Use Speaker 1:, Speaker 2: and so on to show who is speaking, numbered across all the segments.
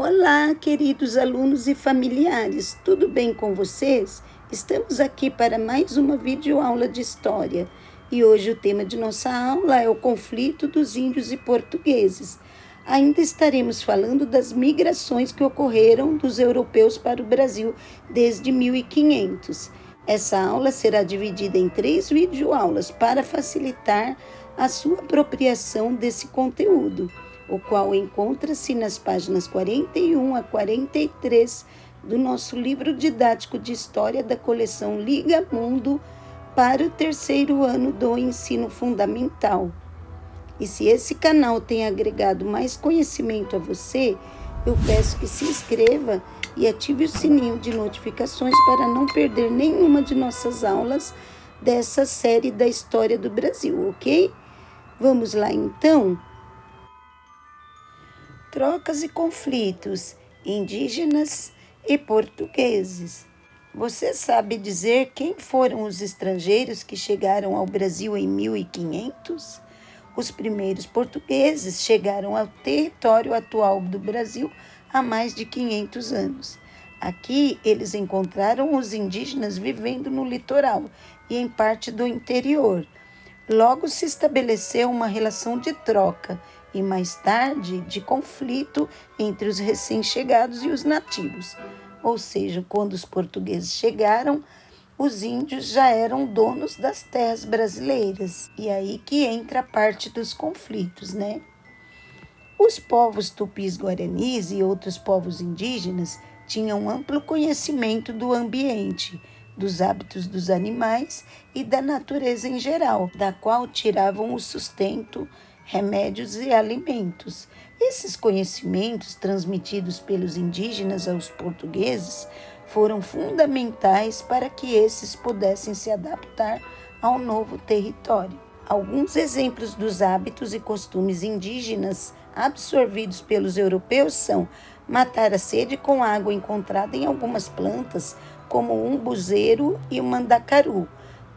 Speaker 1: Olá, queridos alunos e familiares, tudo bem com vocês? Estamos aqui para mais uma videoaula de história e hoje o tema de nossa aula é o conflito dos índios e portugueses. Ainda estaremos falando das migrações que ocorreram dos europeus para o Brasil desde 1500. Essa aula será dividida em 3 videoaulas para facilitar a sua apropriação desse conteúdo, o qual encontra-se nas páginas 41 a 43 do nosso livro didático de História da coleção Liga Mundo para o 3º ano do ensino fundamental. E se esse canal tem agregado mais conhecimento a você, eu peço que se inscreva e ative o sininho de notificações para não perder nenhuma de nossas aulas dessa série da história do Brasil, ok? Vamos lá então? Trocas e conflitos, indígenas e portugueses. Você sabe dizer quem foram os estrangeiros que chegaram ao Brasil em 1500? Os primeiros portugueses chegaram ao território atual do Brasil há mais de 500 anos. Aqui eles encontraram os indígenas vivendo no litoral e em parte do interior. Logo se estabeleceu uma relação de troca e mais tarde de conflito entre os recém-chegados e os nativos. Ou seja, quando os portugueses chegaram, os índios já eram donos das terras brasileiras. E aí que entra a parte dos conflitos, né? Os povos tupis-guaranis e outros povos indígenas tinham amplo conhecimento do ambiente, dos hábitos dos animais e da natureza em geral, da qual tiravam o sustento, remédios e alimentos. Esses conhecimentos transmitidos pelos indígenas aos portugueses foram fundamentais para que esses pudessem se adaptar ao novo território. Alguns exemplos dos hábitos e costumes indígenas absorvidos pelos europeus são matar a sede com água encontrada em algumas plantas, como o umbuzeiro e o mandacaru,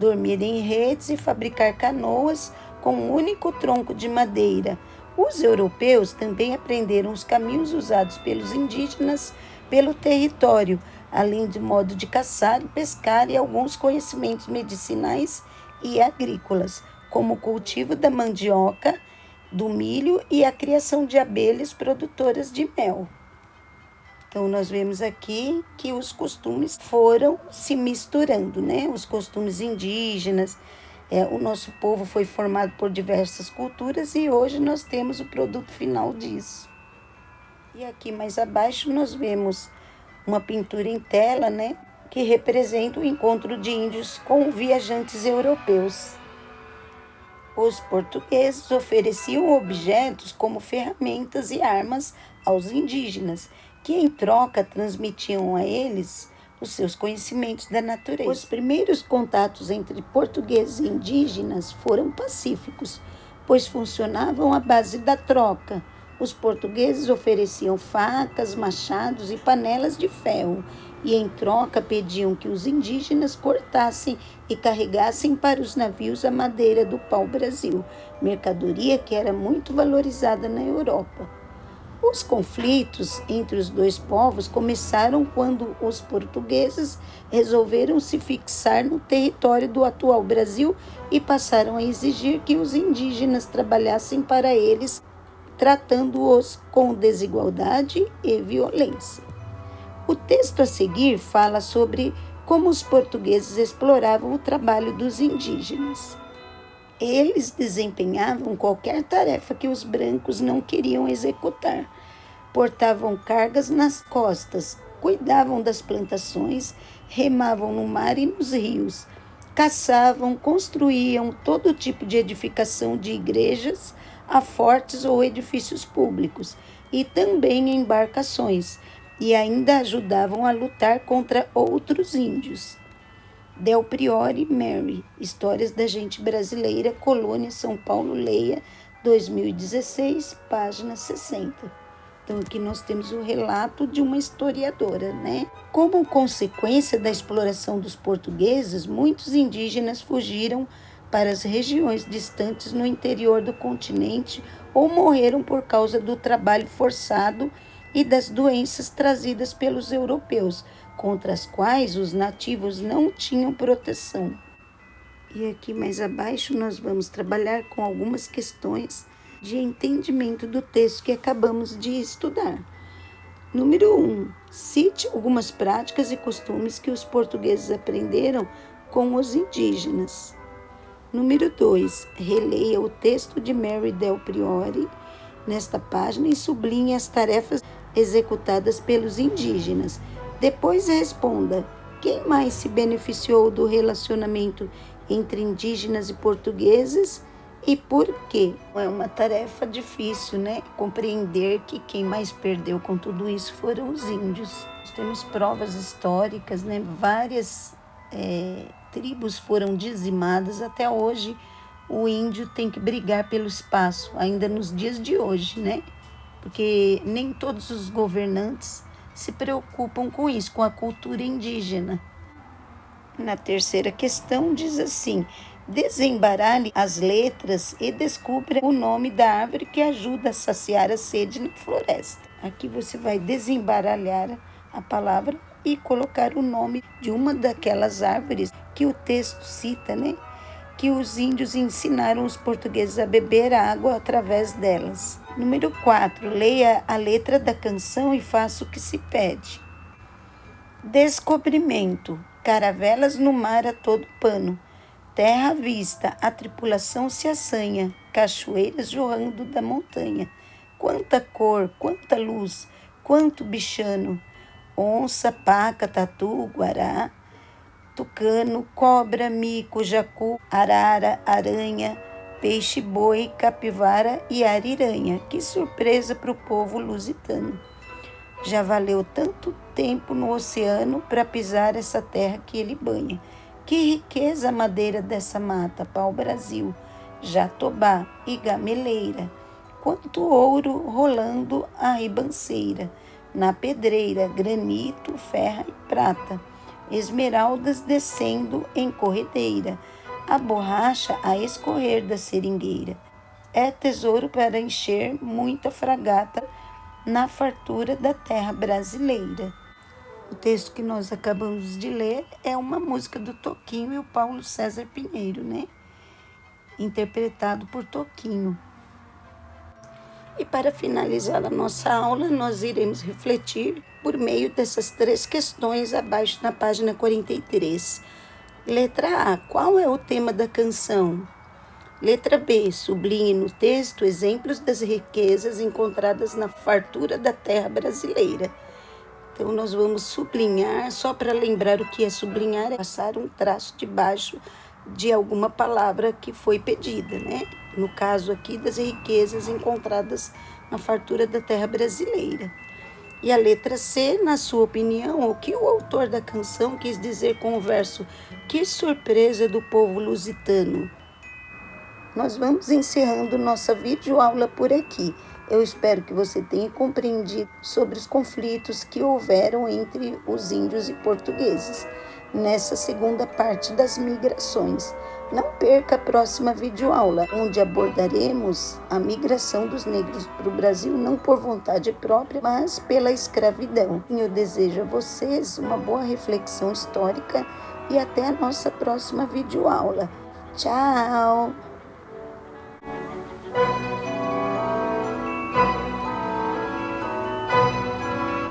Speaker 1: dormir em redes e fabricar canoas com um único tronco de madeira. Os europeus também aprenderam os caminhos usados pelos indígenas pelo território, além de modo de caçar e pescar e alguns conhecimentos medicinais e agrícolas, como o cultivo da mandioca, do milho e a criação de abelhas produtoras de mel. Então, nós vemos aqui que os costumes foram se misturando, né? Os costumes indígenas, o nosso povo foi formado por diversas culturas e hoje nós temos o produto final disso. E aqui mais abaixo nós vemos uma pintura em tela, né? Que representa o encontro de índios com viajantes europeus. Os portugueses ofereciam objetos como ferramentas e armas aos indígenas, que em troca transmitiam a eles os seus conhecimentos da natureza. Os primeiros contatos entre portugueses e indígenas foram pacíficos, pois funcionavam à base da troca. Os portugueses ofereciam facas, machados e panelas de ferro, e em troca pediam que os indígenas cortassem e carregassem para os navios a madeira do pau-brasil, mercadoria que era muito valorizada na Europa. Os conflitos entre os dois povos começaram quando os portugueses resolveram se fixar no território do atual Brasil e passaram a exigir que os indígenas trabalhassem para eles, tratando-os com desigualdade e violência. O texto a seguir fala sobre como os portugueses exploravam o trabalho dos indígenas. Eles desempenhavam qualquer tarefa que os brancos não queriam executar. Portavam cargas nas costas, cuidavam das plantações, remavam no mar e nos rios, caçavam, construíam todo tipo de edificação de igrejas, a fortes ou edifícios públicos, e também embarcações, e ainda ajudavam a lutar contra outros índios. Del Priore Mary, Histórias da Gente Brasileira, Colônia São Paulo, Leia, 2016, página 60. Então, aqui nós temos o relato de uma historiadora, né? Como consequência da exploração dos portugueses, muitos indígenas fugiram para as regiões distantes no interior do continente ou morreram por causa do trabalho forçado e das doenças trazidas pelos europeus, contra as quais os nativos não tinham proteção. E aqui mais abaixo nós vamos trabalhar com algumas questões de entendimento do texto que acabamos de estudar. Número 1. Cite algumas práticas e costumes que os portugueses aprenderam com os indígenas. Número 2. Releia o texto de Mary Del Priore nesta página e sublinhe as tarefas executadas pelos indígenas. Depois responda: quem mais se beneficiou do relacionamento entre indígenas e portugueses e por quê? É uma tarefa difícil, né? Compreender que quem mais perdeu com tudo isso foram os índios. Nós temos provas históricas, né? Várias tribos foram dizimadas. Até hoje, o índio tem que brigar pelo espaço, ainda nos dias de hoje, né? Porque nem todos os governantes se preocupam com isso, com a cultura indígena. Na terceira questão diz assim: desembaralhe as letras e descubra o nome da árvore que ajuda a saciar a sede na floresta. Aqui você vai desembaralhar a palavra e colocar o nome de uma daquelas árvores que o texto cita, né? Que os índios ensinaram os portugueses a beber água através delas. Número 4. Leia a letra da canção e faça o que se pede. Descobrimento. Caravelas no mar a todo pano. Terra à vista, a tripulação se assanha. Cachoeiras jorrando da montanha. Quanta cor, quanta luz, quanto bichano. Onça, paca, tatu, guará, tucano, cobra, mico, jacu, arara, aranha, peixe-boi, capivara e ariranha. Que surpresa para o povo lusitano. Já valeu tanto tempo no oceano para pisar essa terra que ele banha. Que riqueza a madeira dessa mata, pau-brasil, jatobá e gameleira. Quanto ouro rolando a ribanceira. Na pedreira, granito, ferro e prata. Esmeraldas descendo em corredeira. A borracha a escorrer da seringueira. É tesouro para encher muita fragata na fartura da terra brasileira. O texto que nós acabamos de ler é uma música do Toquinho e o Paulo César Pinheiro, né? Interpretado por Toquinho. E para finalizar a nossa aula, nós iremos refletir por meio dessas 3 questões abaixo na página 43. Letra A. Qual é o tema da canção? Letra B. Sublinhe no texto exemplos das riquezas encontradas na fartura da terra brasileira. Então, nós vamos sublinhar, só para lembrar o que é sublinhar, é passar um traço debaixo de alguma palavra que foi pedida, né? No caso aqui, das riquezas encontradas na fartura da terra brasileira. E a letra C, na sua opinião, o que o autor da canção quis dizer com o verso "Que surpresa do povo lusitano"? Nós vamos encerrando nossa videoaula por aqui. Eu espero que você tenha compreendido sobre os conflitos que houveram entre os índios e portugueses nessa segunda parte das migrações. Não perca a próxima videoaula, onde abordaremos a migração dos negros para o Brasil, não por vontade própria, mas pela escravidão. Eu desejo a vocês uma boa reflexão histórica e até a nossa próxima videoaula. Tchau!